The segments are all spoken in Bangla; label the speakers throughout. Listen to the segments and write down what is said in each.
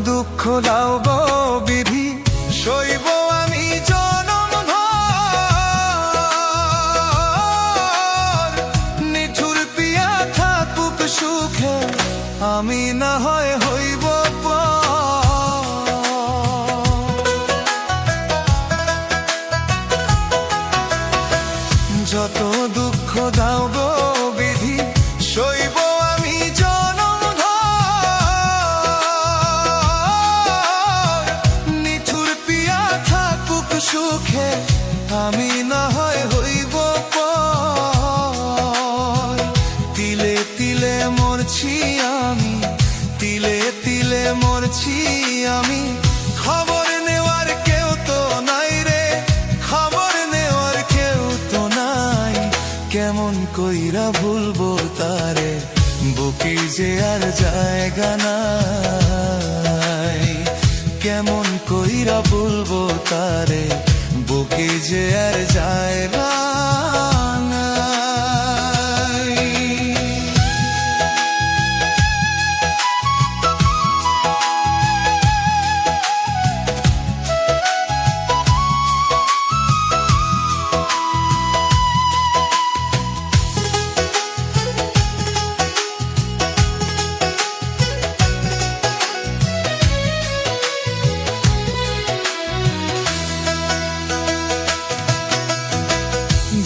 Speaker 1: দুঃখ দাও গো বিধি, সইব আমি জনম ভর। নিঠুর পিয়া থাকুক সুখে, আমি না হয় হইব যত দুঃখ দাও গো বিধি, সইব আমি জনম ভর। নিঠুর পিয়া থাকুক সুখে, আমি না হয় হইব পর। তিলে তিলে মরছি আমি, তিলে তিলে মরছি আমি, খবর নেওয়ার কেউ তো নাই রে, খবর নেওয়ার কেউ তো নাই। কেমন কইরা ভুলবো তারে, বুকে যে আর জায়গা নাই। কেমন কইরা ভুলবো তারে, বুকে যে আর জায়গা নাই।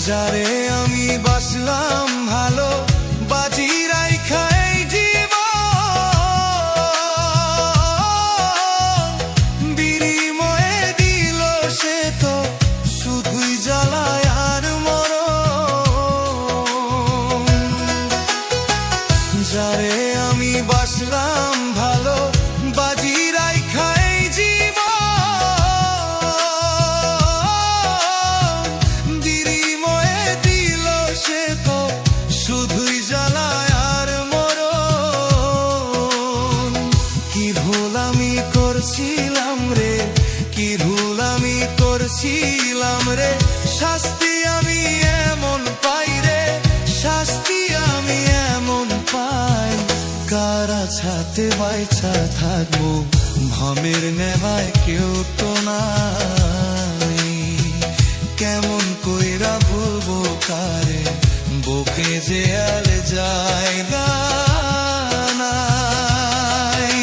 Speaker 1: যারে আমি বাসলাম ভালো, বাজি রাইখা এই জীবন, বিনিময়ে দিল সে তো শুধুই জ্বালায় আর মরণ। যারে আমি বাসলাম ভালো, বাজি রাইখা এই জীবন, শুধুই জ্বালায় আর মরণ। কি ভুল আমি করছিলাম রে, কি ভুল আমি করছিলাম রে, শাস্তি আমি এমন পাই রে, শাস্তি আমি এমন পাই। কারা ছাতে বাইছা থাকবো, ভমের নেভায় কেউ তো নাই। কেমন কইরা ভুলবো কারে, বুকে যে আর জায়গা নাই।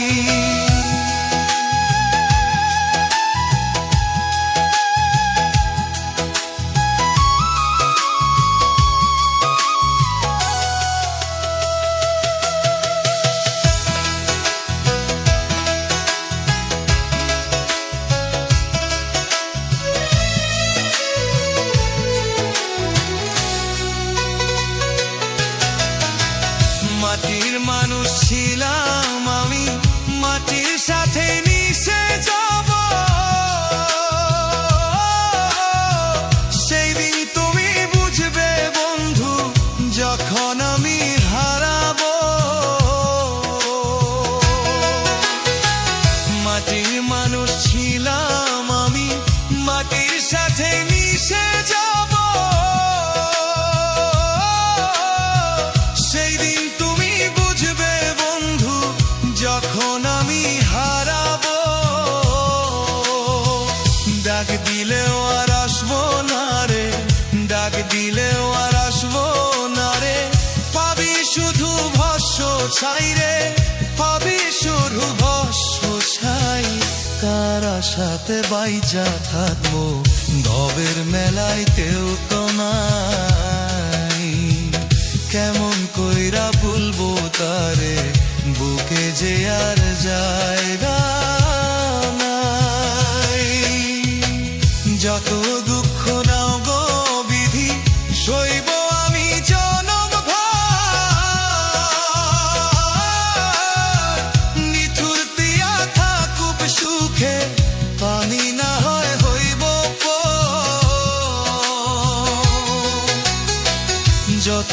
Speaker 1: মাটির মানুষ ছিলাম আমি, মাটির সাথে মিশে যাব। সেই দিন তুমি বুঝবে বন্ধু, যখন আমি হারাবো। মাটির মানুষ ছিলাম আমি, মাটির সাথে মিশে যাব। যখন আমি হারাবো, ডাক দিলেও আর আসবো না রে, ডাক দিলেও আর আসবো না রে। পাবি শুধু ভস্য ছাই রে, পাবি শুধু ভস্য ছাই। কারা সাথে বাইচা থাকবো, ভবের মেলায় কেউ তো নাই। কেমন কইরা ভুলবো তারে, বুকে যে আর জায়গা নাই। যত দুঃখ নাও গো বিধি, সইব আমি জনম ভর। নিঠুর পিয়া থাকুক সুখে, পানি না হয় হইব পর। যত